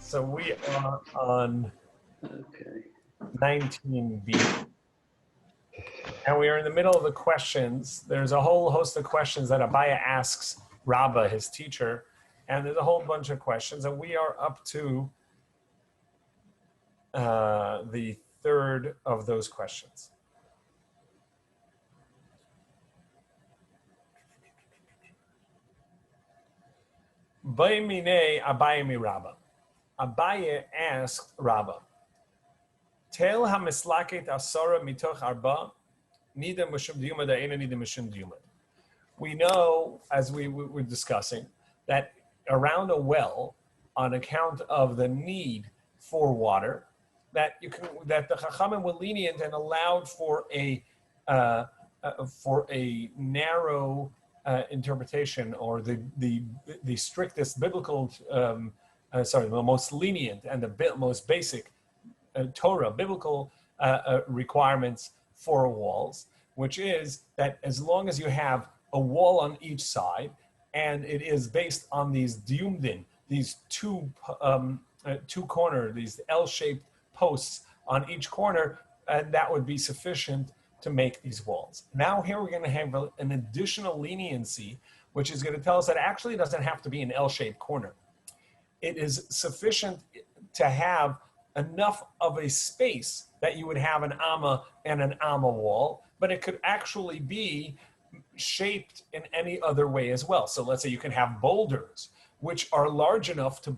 So we are on 19b. And we are in the middle of the questions. There's a whole host of questions that Abaya asks Rabba, his teacher, and there's a whole bunch of questions. And we are up to the third of those questions. Bayimine Abaye mi Rabba. Abaye asked Rabba, Tel ha-mislaket asara mitoch arba, nida mishum diyuma da'ena nida mishum diyuma. We know, as we were discussing, that around a well, on account of the need for water, that the Chachamim were lenient and allowed for a narrow interpretation, or the strictest biblical, the most lenient and the most basic Torah, biblical requirements for walls, which is that as long as you have a wall on each side, and it is based on these diumdin, these two corner, these L-shaped posts on each corner, and that would be sufficient to make these walls. Now here we're going to have an additional leniency, which is going to tell us that it actually doesn't have to be an L-shaped corner. It is sufficient to have enough of a space that you would have an amma and an amma wall, but it could actually be shaped in any other way as well. So let's say you can have boulders, which are large enough to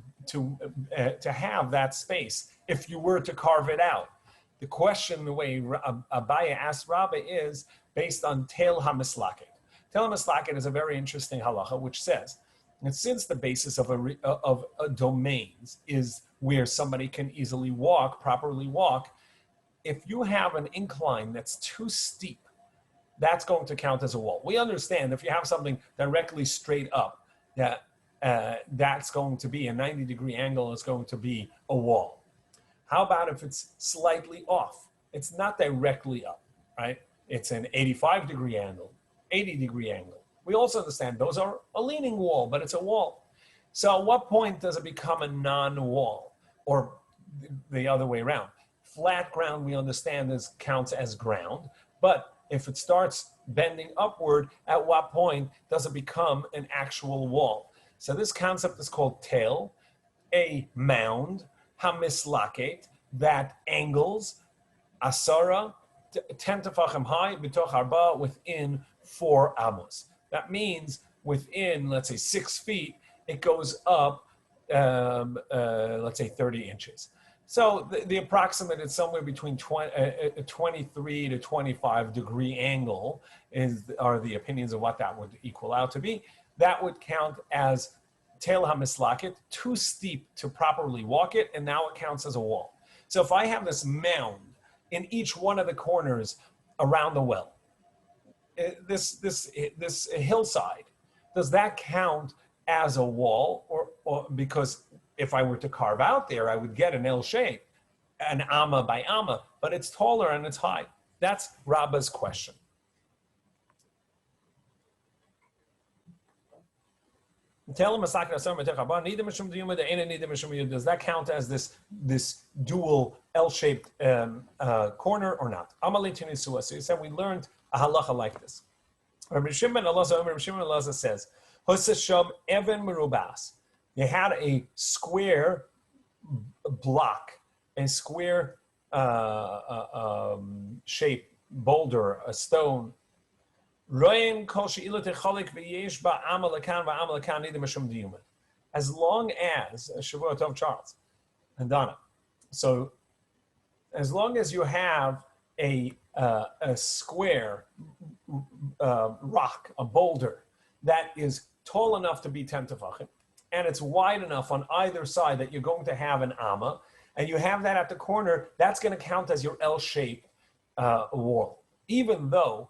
have that space if you were to carve it out. The question, the way Abaya asked Rabba, is based on Tel ha-mislaket. Tel ha-mislaket is a very interesting halacha, which says that since the basis of domains is where somebody can easily walk, properly walk, if you have an incline that's too steep, that's going to count as a wall. We understand if you have something directly straight up, that's going to be a 90-degree angle, is going to be a wall. How about if it's slightly off? It's not directly up, right? It's an 85-degree angle, 80-degree angle. We also understand those are a leaning wall, but it's a wall. So at what point does it become a non-wall, or the other way around? Flat ground, we understand, counts as ground, but if it starts bending upward, at what point does it become an actual wall? So this concept is called tel, a mound, ha-mislaket, that angles, asara, 10 tefachim high, bitoch arba, within 4 amos. That means within, let's say, 6 feet, it goes up, let's say 30 inches. So the approximate is somewhere between 23 to 25 degree angle are the opinions of what that would equal out to be. That would count as Tel ha-mislaket, too steep to properly walk it, and now it counts as a wall. So if I have this mound in each one of the corners around the well, this hillside, does that count as a wall, or because if I were to carve out there, I would get an L shape, an amma by amma, but it's taller and it's high. That's Rabba's question. Does that count as this dual L-shaped corner or not? So he said we learned a halacha like this. Rabbi Shimon Elazar says, they had a square block, a square shaped boulder, a stone. As long as, Shavua Tov Charles and Donna, so as long as you have a square rock, a boulder, that is tall enough to be 10 tefachim, and it's wide enough on either side that you're going to have an amma, and you have that at the corner, that's going to count as your L-shaped wall, even though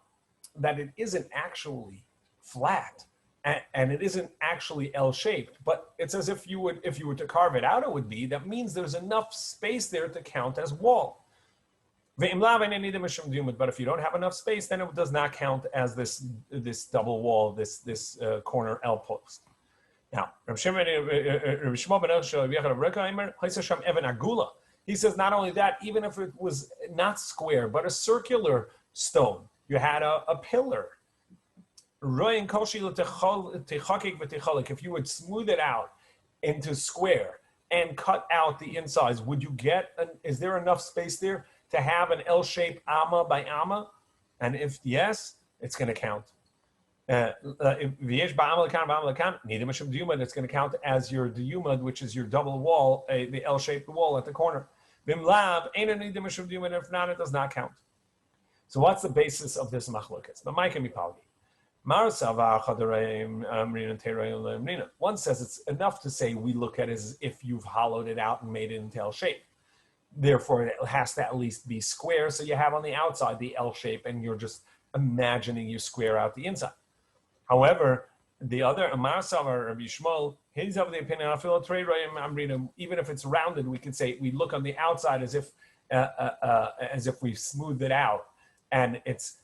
that it isn't actually flat and it isn't actually L-shaped, but it's as if you were to carve it out, it would be. That means there's enough space there to count as wall. But if you don't have enough space, then it does not count as this double wall, this corner L post. Now, Rabbi Shimon ben Elishua, Evan Agula. He says not only that, even if it was not square, but a circular stone, you had a pillar. If you would smooth it out into square and cut out the insides, would you get, is there enough space there to have an L-shaped amma by amma? And if yes, it's going to count. It's going to count as your diyumad, which is your double wall, the L-shaped wall at the corner. If not, it does not count. So what's the basis of this machlokas? One says it's enough to say we look at it as if you've hollowed it out and made it into L shape. Therefore, it has to at least be square, so you have on the outside the L shape, and you're just imagining you square out the inside. However, the other Amar Savar Rabbi Shmuel, he's of the opinion even if it's rounded, we can say we look on the outside as if we've smoothed it out and it's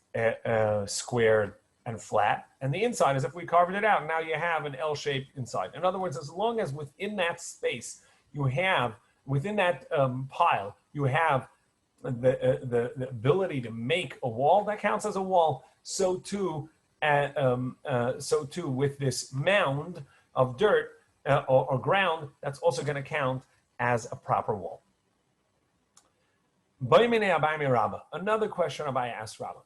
squared and flat, and the inside is if we carved it out. Now you have an L shape inside. In other words, as long as within that space you have within that pile you have the ability to make a wall that counts as a wall, so too with this mound of dirt or ground, that's also going to count as a proper wall. Another question Abai asked Rabbah.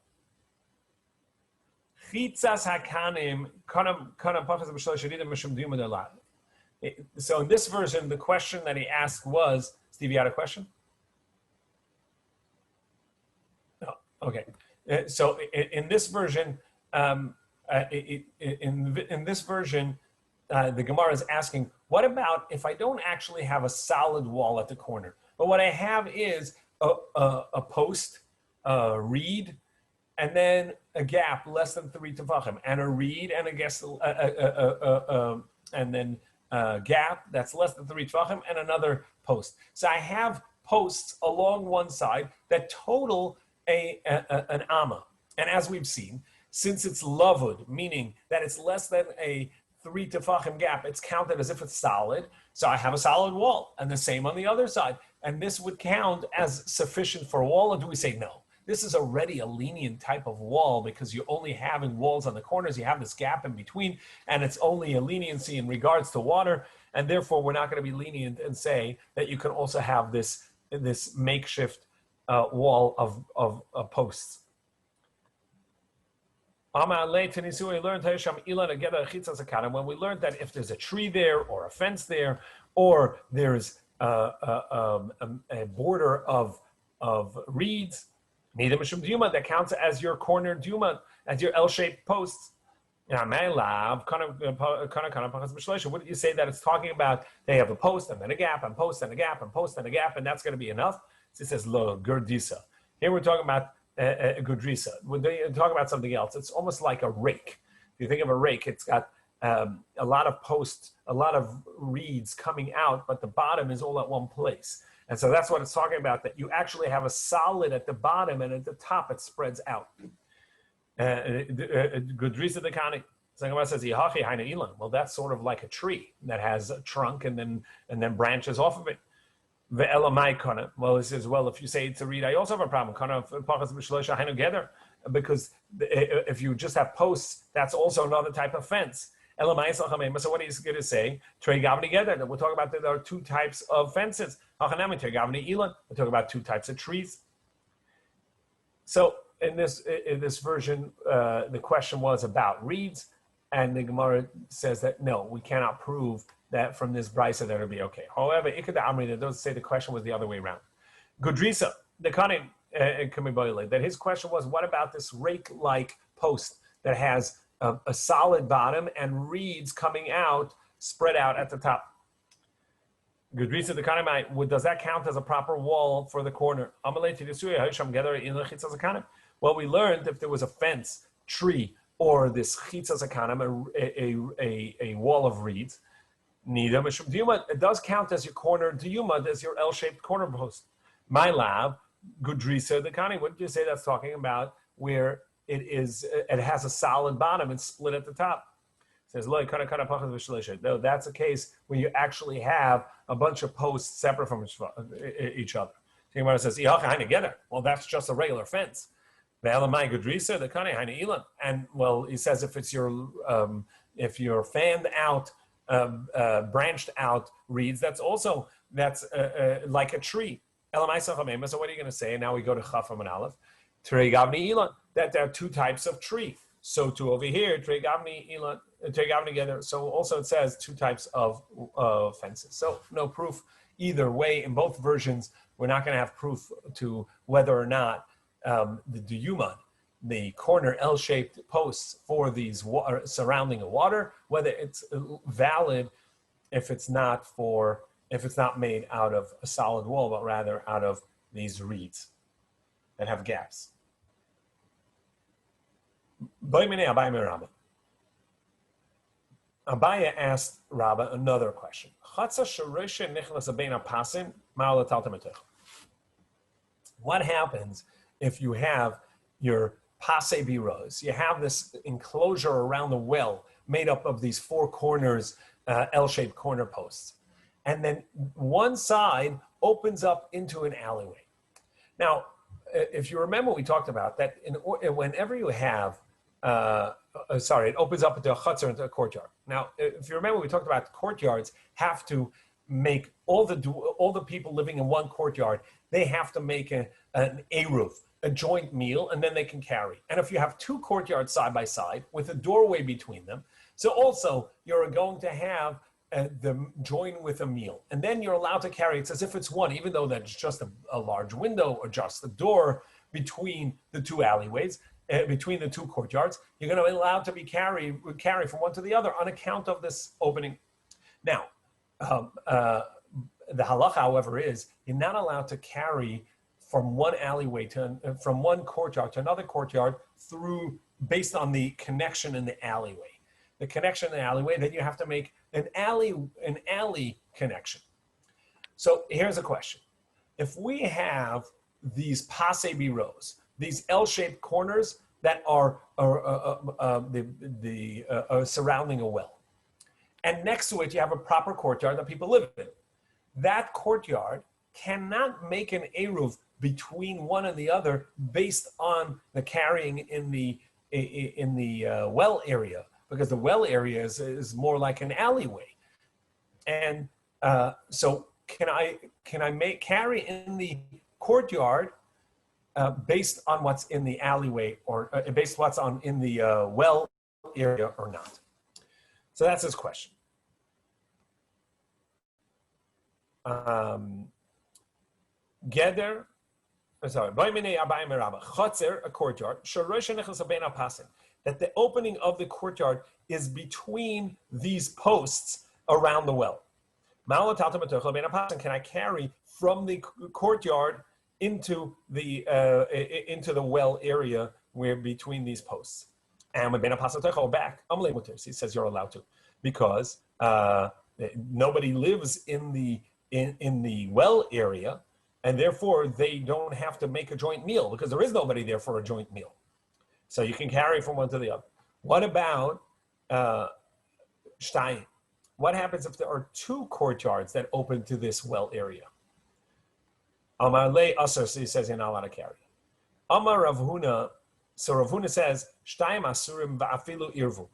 So in this version, the question that he asked was, Steve, you had a question? No. Okay. So in this version, the Gemara is asking, what about if I don't actually have a solid wall at the corner, but what I have is a post, a reed, and then a gap less than 3 tefachim, and a reed, and and then a gap that's less than 3 tefachim, and another post. So I have posts along one side that total an amma. And as we've seen, since it's lavud, meaning that it's less than a 3 tefachim gap, it's counted as if it's solid. So I have a solid wall, and the same on the other side. And this would count as sufficient for a wall, or do we say no? This is already a lenient type of wall because you're only having walls on the corners. You have this gap in between, and it's only a leniency in regards to water. And therefore, we're not going to be lenient and say that you can also have this makeshift wall of posts. When we learned that if there's a tree there or a fence there, or there's a border of reeds, that counts as your corner duma, as your L-shaped posts. Wouldn't you say that it's talking about they have a post and then a gap and post and a gap and post and a gap, and that's going to be enough? So it says lo gurdisa. Here we're talking about gudrisa. When they talk about something else, it's almost like a rake. If you think of a rake, it's got a lot of posts, a lot of reeds coming out, but the bottom is all at one place. And so that's what it's talking about, that you actually have a solid at the bottom, and at the top it spreads out. Gudrisa the Kani. Sangamar says, well, that's sort of like a tree that has a trunk and then branches off of it. Well, it says, well, if you say it's a reed, I also have a problem. Because if you just have posts, that's also another type of fence. So what he's going to say, we're talking about that there are two types of fences. We're talking about two types of trees. So in this version, the question was about reeds, and the Gemara says that no, we cannot prove that from this brisa that it'll be okay. However, that does say the question was the other way around. Gudrisa, the Kanim, that his question was, what about this rake-like post that has a solid bottom and reeds coming out, spread out at the top? Gudrisa the Kanim, does that count as a proper wall for the corner? Well, we learned if there was a fence, tree, or this chitzas akanim, a wall of reeds, it does count as your corner diyuma, as your L-shaped corner post. My lab, gudrisa the kani. What did you say that's talking about? Where it has a solid bottom and split at the top. says, no, that's a case where you actually have a bunch of posts separate from each other. The Gemara says, well, that's just a regular fence. And well, he says if you're fanned out, branched out reeds, that's like a tree. So what are you going to say? And now we go to Chafam and Aleph. That there are two types of tree. So to over here, together. So also it says two types of fences. So no proof either way. In both versions, we're not going to have proof to whether or not the duyuman, the corner L-shaped posts for these surrounding a water, whether it's valid if it's not made out of a solid wall, but rather out of these reeds that have gaps. Abaya asked Rabba another question. What happens if you have your Pasei Biros? You have this enclosure around the well made up of these four corners, L-shaped corner posts. And then one side opens up into an alleyway. Now, if you remember, we talked about that whenever you have, it opens up into a chutzner, into a courtyard. Now, if you remember, we talked about courtyards have to make all the people living in one courtyard, they have to make an eruv, a joint meal, and then they can carry. And if you have two courtyards side by side with a doorway between them, so also you're going to have them join with a meal. And then you're allowed to carry, it's as if it's one, even though that's just a large window or just a door between the two alleyways, between the two courtyards, you're going to be allowed to carry from one to the other on account of this opening. Now, the halacha, however, is you're not allowed to carry from one alleyway from one courtyard to another courtyard based on the connection in the alleyway. The connection in the alleyway, then you have to make an alley connection. So here's a question. If we have these Pasei Biros, these L-shaped corners that are surrounding a well, and next to it you have a proper courtyard that people live in, that courtyard cannot make an eruv between one and the other based on the carrying in the well area, because the well area is more like an alleyway. And so can I carry in the courtyard based on what's in the alleyway, or based on what's in the well area or not? So that's his question. Geder, Chotzer, a courtyard, that the opening of the courtyard is between these posts around the well. Can I carry from the courtyard into the well area where between these posts? And with back, he says you're allowed to, because nobody lives in the well area, and therefore they don't have to make a joint meal because there is nobody there for a joint meal. So you can carry from one to the other. What about Shtayim? What happens if there are two courtyards that open to this well area? Amar le asar, so he says you're not allowed to carry. Amar Rav Huna, so Rav Huna says, Shtayim asurim va'afilu irvu.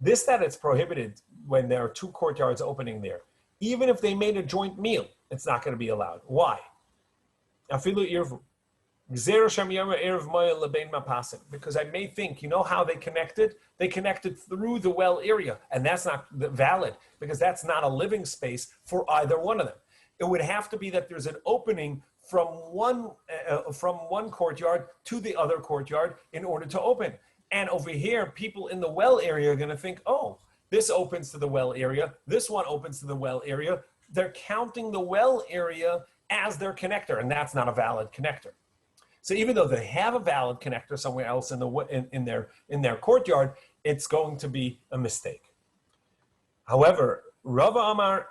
This that it's prohibited when there are two courtyards opening there. Even if they made a joint meal, it's not going to be allowed. Why? Afilu irvu. Because I may think, you know how they connected? They connected through the well area, and that's not valid because that's not a living space for either one of them. It would have to be that there's an opening from one courtyard to the other courtyard in order to open. And over here, people in the well area are going to think, oh, this opens to the well area, this one opens to the well area. They're counting the well area as their connector, and that's not a valid connector. So even though they have a valid connector somewhere else in their courtyard, it's going to be a mistake. However, Rava Amar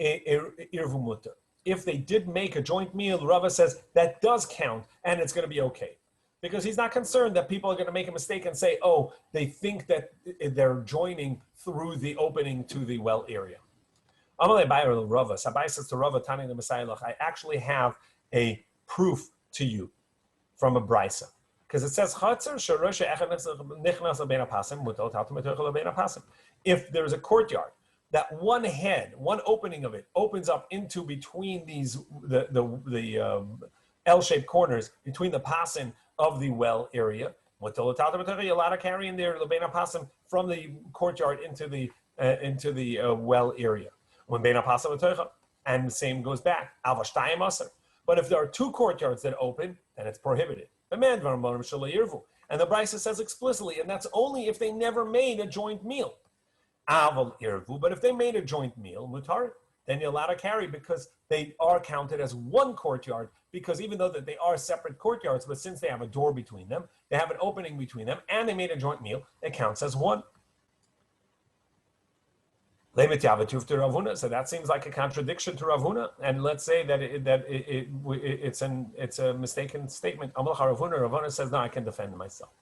irvu mutar. If they did make a joint meal, Rava says that does count and it's going to be okay. because he's not concerned that people are going to make a mistake and say, oh, they think that they're joining through the opening to the well area. Abai says to Rava, Tani the Messiah, I actually have a proof to you from a brisa. Because it says, if there's a courtyard, that one head, one opening of it, opens up into between these the L-shaped corners between the pasim of the well area. You're allowed to carry in there the pasim from the courtyard into the well area. And the same goes back. But if there are two courtyards that open, then it's prohibited. And the Brisa says explicitly, and that's only if they never made a joint meal. But if they made a joint meal, mutar, then you're allowed to carry because they are counted as one courtyard, because even though that they are separate courtyards, but since they have a door between them, they have an opening between them, and they made a joint meal, it counts as one. So that seems like a contradiction to Rav Huna, and let's say that it's a mistaken statement. Rav Huna says, no, I can defend myself.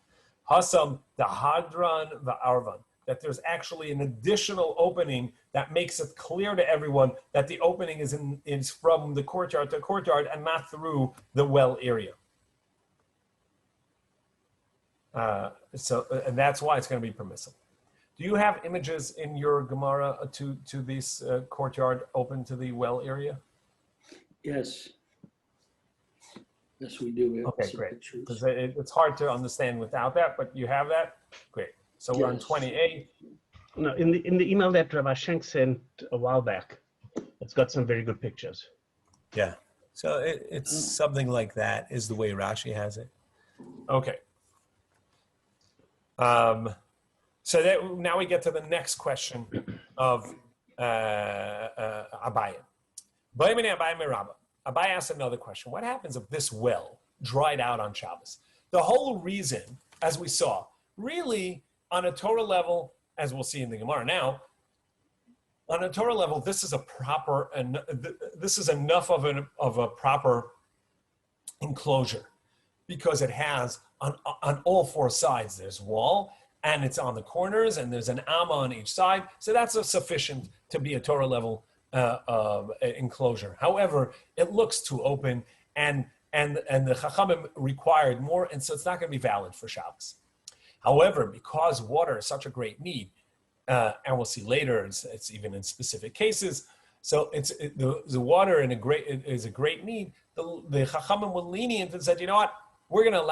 Hasam the Hadran v'Arvan, that there's actually an additional opening that makes it clear to everyone that the opening is from the courtyard to courtyard and not through the well area. And that's why it's going to be permissible. Do you have images in your Gemara to this courtyard open to the well area? Yes. Yes, we do. We have okay, great. Because it's hard to understand without that, but you have that? Great. So we're on 28. No, in the email that Rabbi Schenk sent a while back, it's got some very good pictures. Yeah. So it's something like that is the way Rashi has it. Okay. So now we get to the next question of Abaye. Abaye asks another question. What happens if this well dried out on Shabbos? The whole reason, as we saw, really on a Torah level, as we'll see in the Gemara now, on a Torah level, this is enough of a proper enclosure, because it has on all four sides, there's wall, and it's on the corners, and there's an amma on each side. So that's sufficient to be a Torah level enclosure. However, it looks too open, and the Chachamim required more, and so it's not going to be valid for Shabbos. However, because water is such a great need, and we'll see later, it's even in specific cases. So the water is a great need. The Chachamim were lenient and said, you know what, we're going to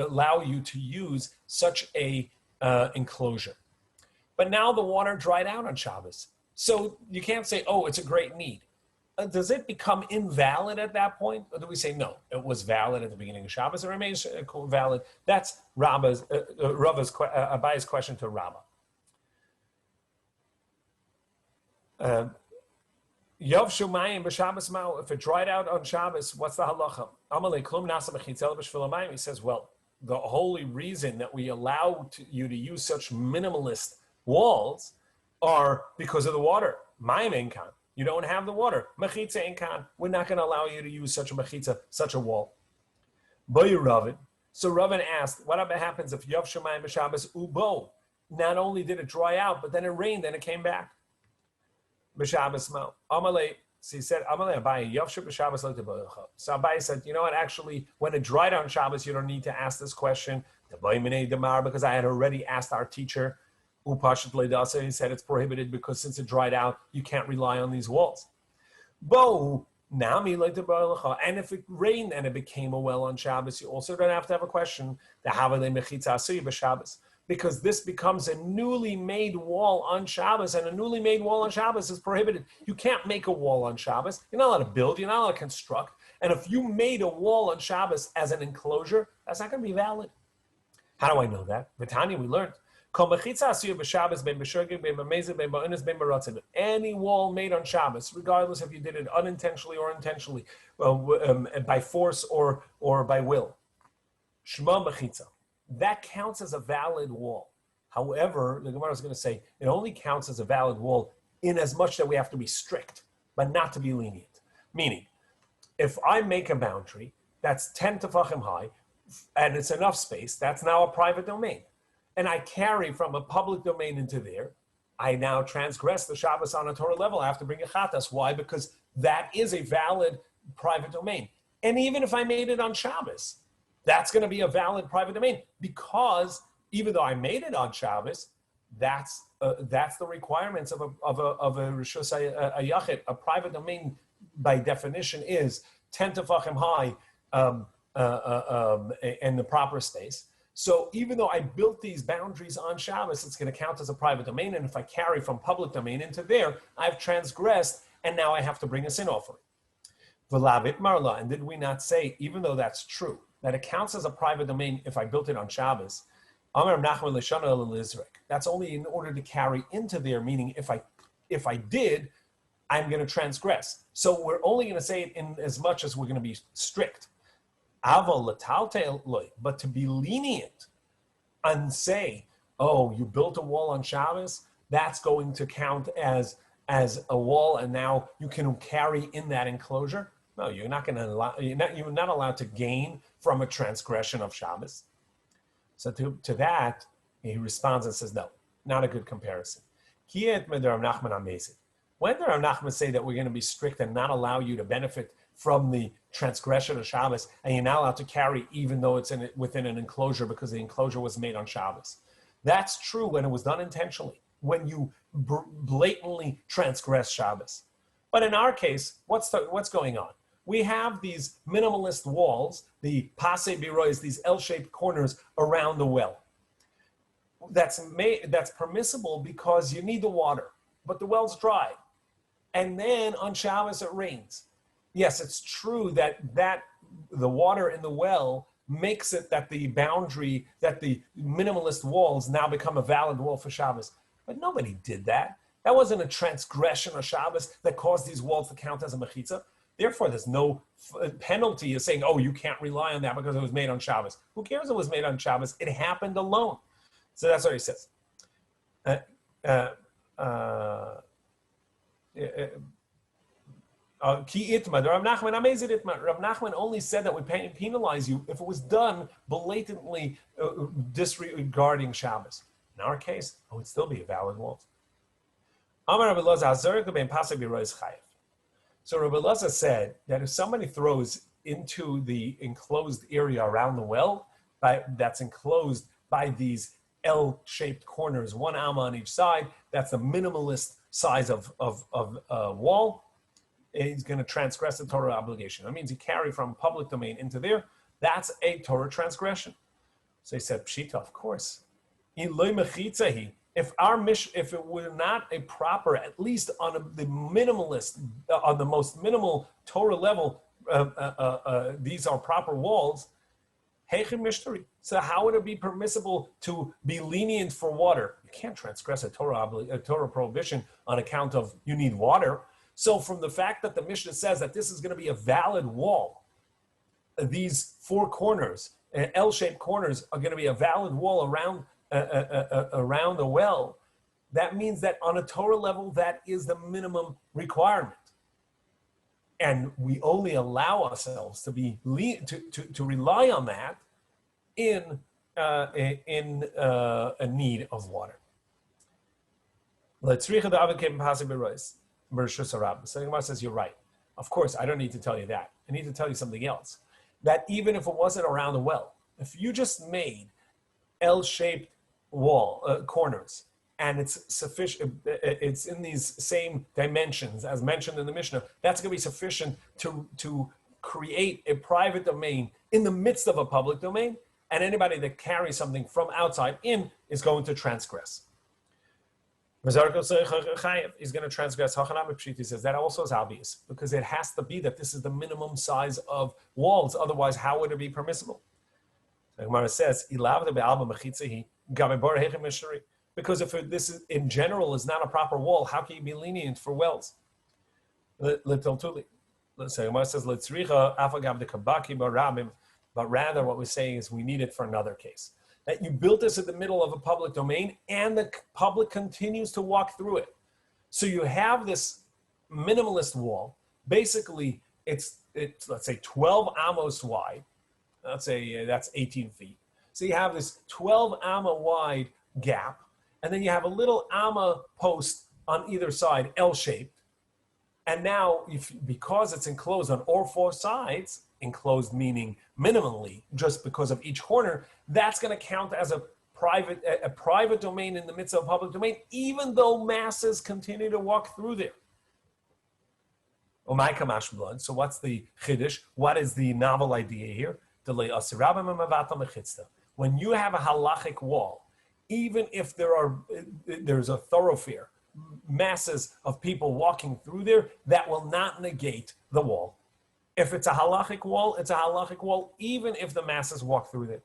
allow you to use such a enclosure. But now the water dried out on Shabbos. So you can't say, oh, it's a great need. Does it become invalid at that point? Or do we say, no, it was valid at the beginning of Shabbos, it remains valid? That's Abaye's question to Rabbah. Yov Shumayim b'Shabbos Mao. If it dried out on Shabbos, what's the halacha? Amalei klum nasa b'chitzel b'shvilamayim. He says, well, the only reason that we allow you to use such minimalist walls are because of the water. Mayim enkan. You don't have the water. Mechitza enkan. We're not going to allow you to use such a mechitza, such a wall. Boyu Ravin. So Ravin asked, what happens if Yov Shumayim b'Shabbos ubo? Not only did it dry out, but then it rained and it came back. B'Shabbos Mao. Amalei. So he said, Amalei Abaye, Yavshu b'Shabbos lo teboyecha. So Abaye said, you know what, actually, when it dried on Shabbos, you don't need to ask this question, because I had already asked our teacher, Upashat Leidasa, he said it's prohibited because since it dried out, you can't rely on these walls. Bo, Nami lo teboyecha. And if it rained and it became a well on Shabbos, you also don't have to have a question, the Havale Mechitza Asui b'Shabbos. Because this becomes a newly made wall on Shabbos, and a newly made wall on Shabbos is prohibited. You can't make a wall on Shabbos. You're not allowed to build. You're not allowed to construct. And if you made a wall on Shabbos as an enclosure, that's not going to be valid. How do I know that? V'tanya, we learned. Any wall made on Shabbos, regardless if you did it unintentionally or intentionally, by force or by will, shma b'chitza. That counts as a valid wall. However, the Gemara is going to say it only counts as a valid wall in as much that we have to be strict, but not to be lenient. Meaning, if I make a boundary that's 10 tefachim high, and it's enough space, that's now a private domain. And I carry from a public domain into there, I now transgress the Shabbos on a Torah level. I have to bring a chatas. Why? Because that is a valid private domain. And even if I made it on Shabbos, that's going to be a valid private domain, because even though I made it on Shabbos, that's the requirements of a rishus a yachid. A private domain, by definition, is 10 tefachim high in the proper space. So even though I built these boundaries on Shabbos, it's going to count as a private domain. And if I carry from public domain into there, I've transgressed, and now I have to bring a sin offering. V'lavit marla, and did we not say, even though that's true, that it counts as a private domain if I built it on Shabbos? That's only in order to carry into there, meaning if I did, I'm going to transgress. So we're only going to say it in as much as we're going to be strict. But to be lenient and say, oh, you built a wall on Shabbos, that's going to count as a wall, and now you can carry in that enclosure. No, you're not allowed to gain from a transgression of Shabbos. So to that, he responds and says, no, not a good comparison. When the Rav Nachman say that we're going to be strict and not allow you to benefit from the transgression of Shabbos, and you're not allowed to carry even though it's within an enclosure because the enclosure was made on Shabbos. That's true when it was done intentionally, when you blatantly transgress Shabbos. But in our case, what's going on? We have these minimalist walls, the passe birois, these L-shaped corners around the well. That's permissible because you need the water, but the well's dry. And then on Shabbos it rains. Yes, it's true that the water in the well makes it that the boundary, that the minimalist walls now become a valid wall for Shabbos. But nobody did that. That wasn't a transgression of Shabbos that caused these walls to count as a mechitza. Therefore, there's no penalty of saying, oh, you can't rely on that because it was made on Shabbos. Who cares it was made on Shabbos? It happened alone. So that's what he says. Rav Nachman only said that we penalize you if it was done blatantly disregarding Shabbos. In our case, it would still be a valid wall. So Rabbi Elazar said that if somebody throws into the enclosed area around the well, that's enclosed by these L-shaped corners, one amma on each side, that's the minimalist size of wall, he's going to transgress the Torah obligation. That means he carry from public domain into there. That's a Torah transgression. So he said, Pshita, of course. If it were not a proper, at least on the minimalist, on the most minimal Torah level, these are proper walls. So how would it be permissible to be lenient for water? You can't transgress a Torah prohibition on account of you need water. So from the fact that the Mishnah says that this is going to be a valid wall, these four corners, L-shaped corners, are going to be a valid wall around the well, that means that on a Torah level, that is the minimum requirement. And we only allow ourselves to be to rely on that in a need of water. So Gemara says, you're right. Of course, I don't need to tell you that. I need to tell you something else. That even if it wasn't around the well, if you just made L-shaped wall corners, and it's sufficient, it's in these same dimensions as mentioned in the Mishnah, that's going to be sufficient to create a private domain in the midst of a public domain, and anybody that carries something from outside in is going to transgress. He's going to transgress. He says that also is obvious because it has to be that this is the minimum size of walls. Otherwise, how would it be permissible? The Gemara says, because if this is, in general is not a proper wall, how can you be lenient for wells? The Gemara says, but rather what we're saying is we need it for another case. That you built this in the middle of a public domain and the public continues to walk through it. So you have this minimalist wall. Basically, it's let's say 12 amos wide, Let's say that's 18 feet. So you have this 12 amma wide gap, and then you have a little amma post on either side, L-shaped. And now, because it's enclosed on all four sides, enclosed meaning minimally, just because of each corner, that's going to count as a private domain in the midst of a public domain, even though masses continue to walk through there. So what's the chiddush? What is the novel idea here? When you have a halachic wall, even if there's a thoroughfare, masses of people walking through there, that will not negate the wall. If it's a halachic wall, it's a halachic wall, even if the masses walk through there.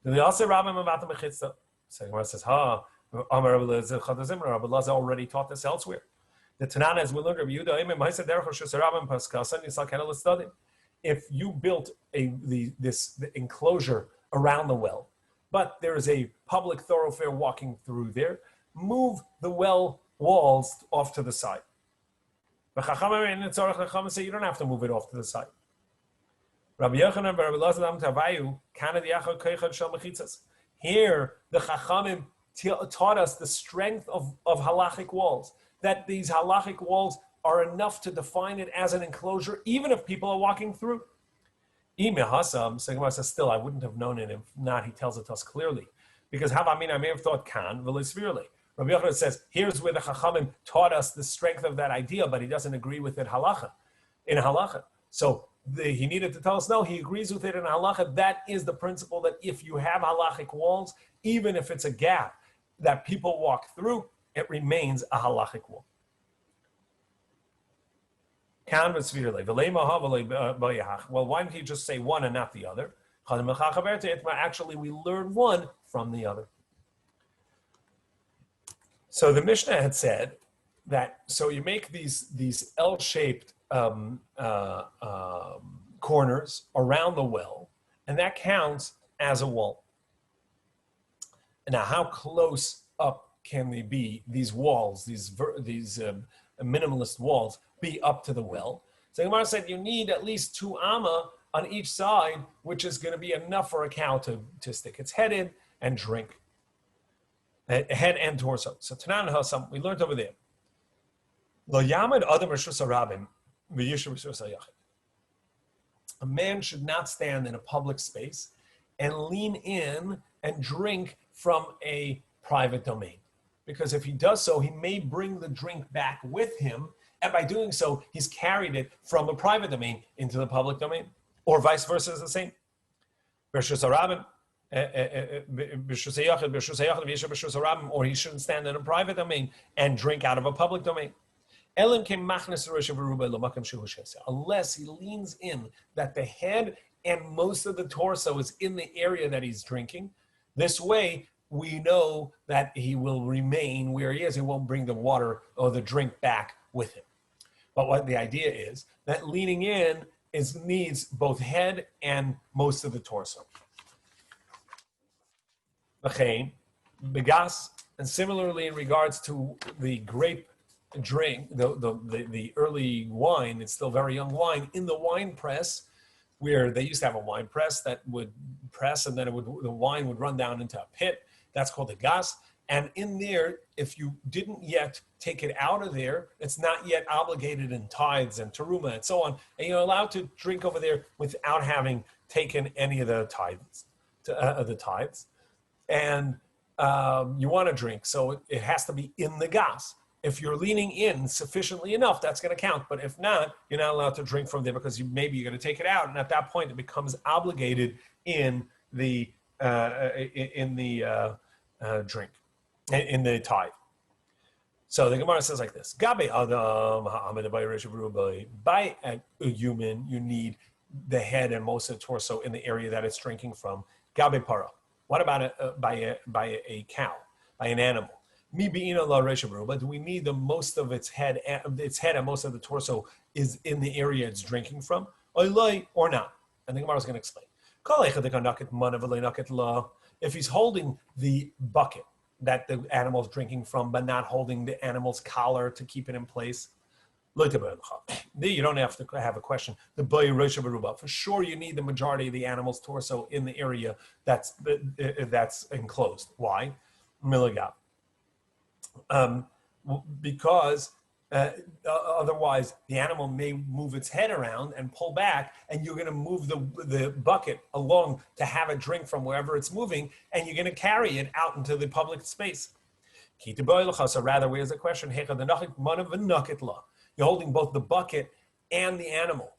So Gemara says, Rabbi Lazar already taught this elsewhere. The Tanana is if you built this enclosure around the well, but there is a public thoroughfare walking through there, move the well walls off to the side. So you don't have to move it off to the side. Here, the Chachamim taught us the strength of halachic walls, that these halachic walls are enough to define it as an enclosure, even if people are walking through. So Gemara says, still, I wouldn't have known it if not. He tells it to us clearly. Because I may have thought kan, severely. Rabbi Yochanan says, here's where the Chachamim taught us the strength of that idea, but he doesn't agree with it in halacha. So he needed to tell us, no, he agrees with it in halacha. That is the principle, that if you have halachic walls, even if it's a gap that people walk through, it remains a halachic wall. Well, why didn't he just say one and not the other? Actually, we learn one from the other. So the Mishnah had said that, so you make these L-shaped corners around the well, and that counts as a wall. Now, how close up can they be, these walls, these minimalist walls, be up to the well? So Gemara said you need at least 2 amma on each side, which is going to be enough for a cow to stick its head in and drink. Head and torso. So Tanan Hasam, we learned over there. Lo yamad adam reshus harabim v'yishuv reshus hayachid. A man should not stand in a public space and lean in and drink from a private domain. Because if he does so, he may bring the drink back with him, and by doing so, he's carried it from a private domain into the public domain. Or vice versa is the same. Reshus harabim, or he shouldn't stand in a private domain and drink out of a public domain. Unless he leans in that the head and most of the torso is in the area that he's drinking. This way, we know that he will remain where he is. He won't bring the water or the drink back with him. But what the idea is, that leaning in needs both head and most of the torso. And similarly, in regards to the grape drink, the early wine, it's still very young wine, in the wine press, where they used to have a wine press that would press, and then the wine would run down into a pit. That's called a gas. And in there, if you didn't yet take it out of there, it's not yet obligated in tithes and teruma and so on, and you're allowed to drink over there without having taken any of the tithes. And you want to drink, so it has to be in the gas. If you're leaning in sufficiently enough, that's going to count. But if not, you're not allowed to drink from there, because maybe you're going to take it out, and at that point, it becomes obligated in the drink, in the tithe. So the Gemara says like this: Gabe Adam, by a human, you need the head and most of the torso in the area that it's drinking from. Gabe para. What about by a cow, by an animal? But do we need the most of its head and most of the torso is in the area it's drinking from? Or not? And the Gemara is going to explain. If he's holding the bucket that the animal is drinking from, but not holding the animal's collar to keep it in place, You don't have to have a question. The boy Rosh Baruba. For sure, you need the majority of the animal's torso in the area that's enclosed. Why? Milagab. Because otherwise the animal may move its head around and pull back, and you're going to move the bucket along to have a drink from wherever it's moving, and you're going to carry it out into the public space. So rather, where's the question? You're holding both the bucket and the animal.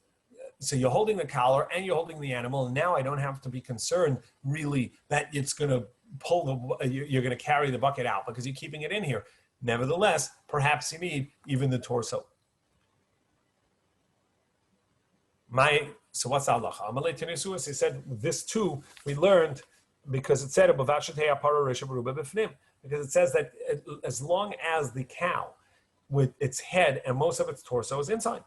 So you're holding the collar and you're holding the animal, and now I don't have to be concerned really that it's going to you're going to carry the bucket out because you're keeping it in here. Nevertheless, perhaps you need even the torso. So what's the halacha? He said this too we learned because it said because it says that as long as the cow with its head and most of its torso is inside,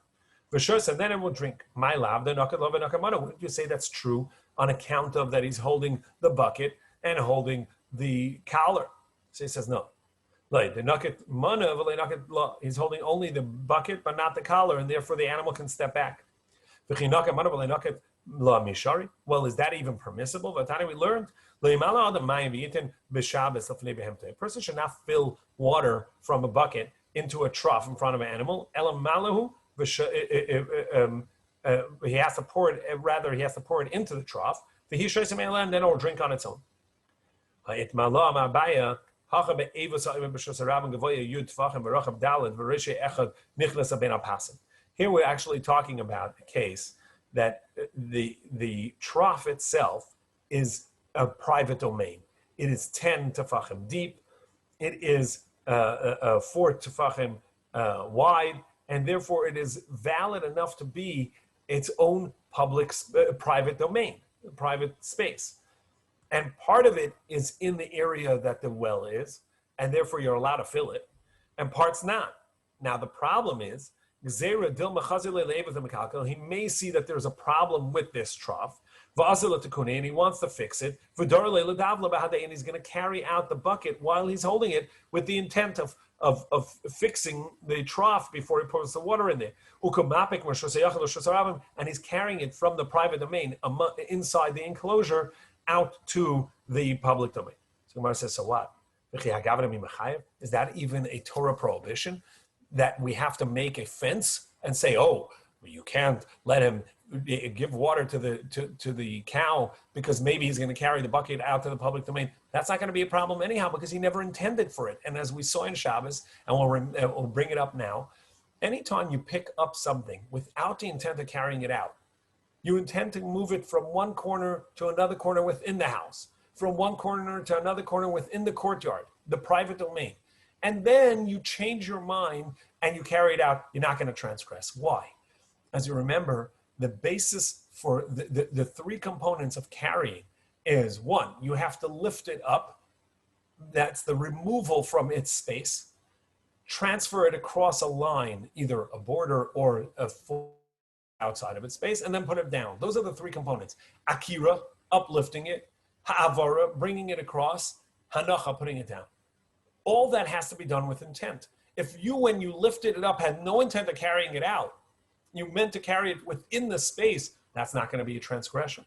and then it will drink. My love, the wouldn't you say that's true on account of that he's holding the bucket and holding the collar? So he says no. He's holding only the bucket but not the collar, and therefore the animal can step back. Well, is that even permissible? By the time we learned, a person should not fill water from a bucket into a trough in front of an animal. He has to pour it. Rather, he has to pour it into the trough. And then it will drink on its own. Here we're actually talking about a case that the trough itself is a private domain. It is 10 tefachim deep. It is 4 tefachim wide, and therefore it is valid enough to be its own private domain, private space. And part of it is in the area that the well is, and therefore you're allowed to fill it, and parts not. Now the problem is, he may see that there's a problem with this trough, and he wants to fix it, and he's going to carry out the bucket while he's holding it with the intent of fixing the trough before he pours the water in there. And he's carrying it from the private domain inside the enclosure out to the public domain. So Gemara says, so what? Is that even a Torah prohibition? That we have to make a fence and say, oh, you can't let him give water to the cow because maybe he's going to carry the bucket out to the public domain. That's not going to be a problem anyhow because he never intended for it. And as we saw in Shabbos, and we'll bring it up now, anytime you pick up something without the intent of carrying it out, you intend to move it from one corner to another corner within the house, from one corner to another corner within the courtyard, the private domain. And then you change your mind and you carry it out, you're not going to transgress. Why? As you remember, the basis for the three components of carrying is, one, you have to lift it up. That's the removal from its space. Transfer it across a line, either a border or a full outside of its space, and then put it down. Those are the three components. Akira, uplifting it. Ha'avara, bringing it across. Hanacha, putting it down. All that has to be done with intent. If you, when you lifted it up, had no intent of carrying it out, you meant to carry it within the space, that's not going to be a transgression.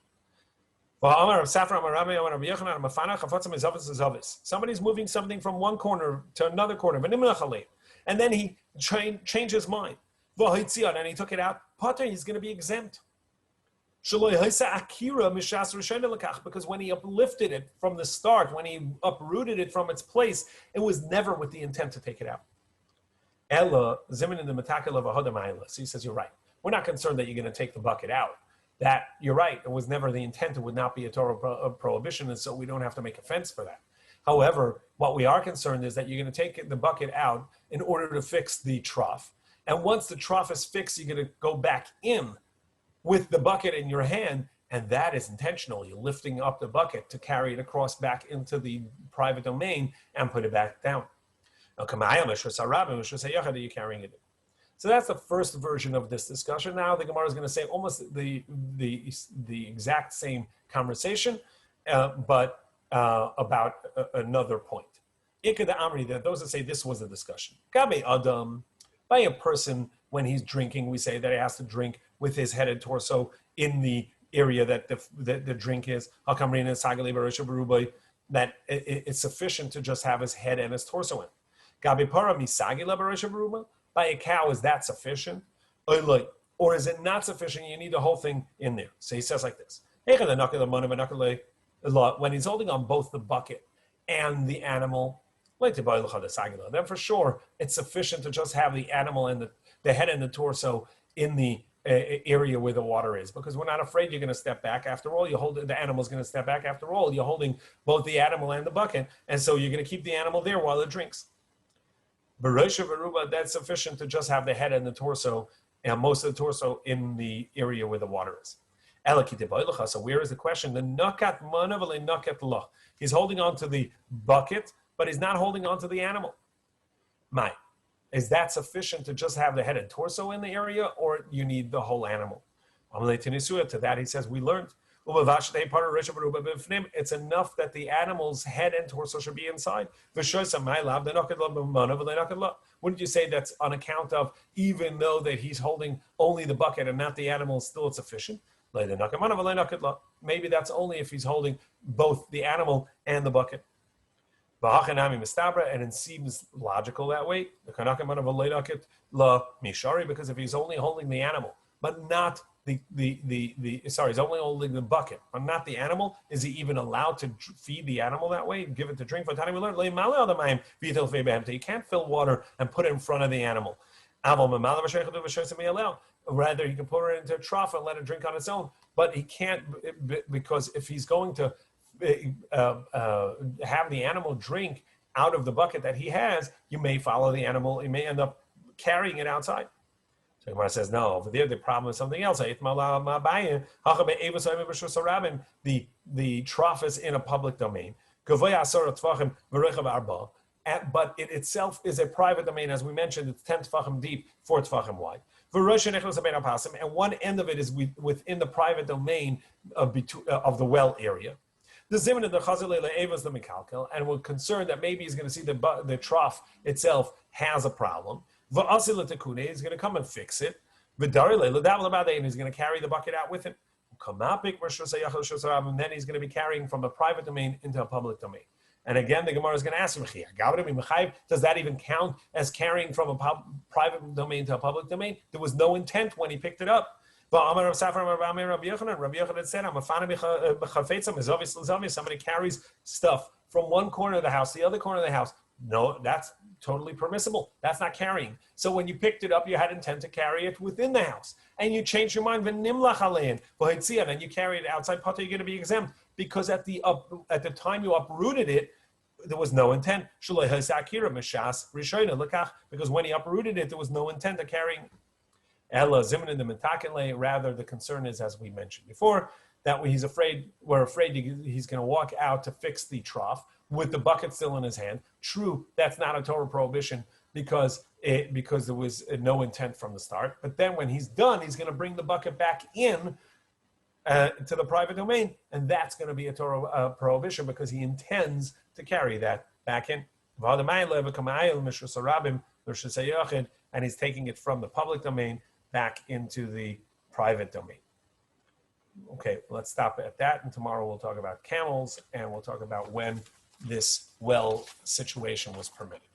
Somebody's moving something from one corner to another corner, and then he changed his mind, and he took it out, Potter, he's going to be exempt. Because when he uplifted it from the start, when he uprooted it from its place, it was never with the intent to take it out. So he says, you're right. We're not concerned that you're going to take the bucket out. That, you're right, it was never the intent. It would not be a Torah prohibition, and so we don't have to make a fence for that. However, what we are concerned is that you're going to take the bucket out in order to fix the trough. And once the trough is fixed, you're going to go back in with the bucket in your hand, and that is intentional. You're lifting up the bucket to carry it across back into the private domain and put it back down. You're carrying it. So that's the first version of this discussion. Now the Gemara is going to say almost the exact same conversation, but about another point. Ikeda Amri, that those that say this was a discussion. Gabe Adam, by a person when he's drinking, we say that he has to drink with his head and torso in the area that the drink is. That it's sufficient to just have his head and his torso in. By a cow, is that sufficient? Or is it not sufficient? You need the whole thing in there. So he says like this. When he's holding on both the bucket and the animal, then for sure it's sufficient to just have the animal and the head and the torso in the area where the water is, because we're not afraid you're going to step back. After all, the animal's going to step back. After all, you're holding both the animal and the bucket, and so you're going to keep the animal there while it drinks. That's sufficient to just have the head and the torso, and most of the torso in the area where the water is. So where is the question? The nakat mana v'le nakat la. He's holding on to the bucket, but he's not holding on to the animal. Is that sufficient to just have the head and torso in the area, or you need the whole animal? To that he says, we learned it's enough that the animal's head and torso should be inside. Wouldn't you say that's on account of, even though that he's holding only the bucket and not the animal, still it's sufficient? Maybe that's only if he's holding both the animal and the bucket. And it seems logical that way. Because if he's only holding the animal, but not he's only holding the bucket, but not the animal, is he even allowed to feed the animal that way? Give it to drink? For time we learned, you can't fill water and put it in front of the animal. Rather, he can put it into a trough and let it drink on its own. But he can't, because if he's going to have the animal drink out of the bucket that he has, you may follow the animal. You may end up carrying it outside. So Gemara says, no, over there the problem is something else. The trough is in a public domain. But it itself is a private domain. As we mentioned, it's 10 tefachim deep, 4 tefachim wide. And one end of it is within the private domain of the well area. The zimun of the chazalele evas the mikalkel, and we're concerned that maybe he's going to see the trough itself has a problem. V'asil tekune, he's going to come and fix it. V'darile l'dav and he's going to carry the bucket out with him. And then he's going to be carrying from a private domain into a public domain. And again, the Gemara is going to ask him, does that even count as carrying from a private domain to a public domain? There was no intent when he picked it up. Rabbi Yochanan said, somebody carries stuff from one corner of the house to the other corner of the house. No, that's totally permissible. That's not carrying. So when you picked it up, you had intent to carry it within the house. And you changed your mind, and you carry it outside, you're going to be exempt. Because at the time you uprooted it, there was no intent. Because when he uprooted it, there was no intent of carrying. Rather, the concern is, as we mentioned before, that we're afraid he's going to walk out to fix the trough with the bucket still in his hand. True, that's not a Torah prohibition because there was no intent from the start. But then when he's done, he's going to bring the bucket back in to the private domain, and that's going to be a Torah prohibition because he intends to carry that back in. And he's taking it from the public domain back into the private domain. Okay, let's stop at that, and tomorrow we'll talk about camels, and we'll talk about when this well situation was permitted.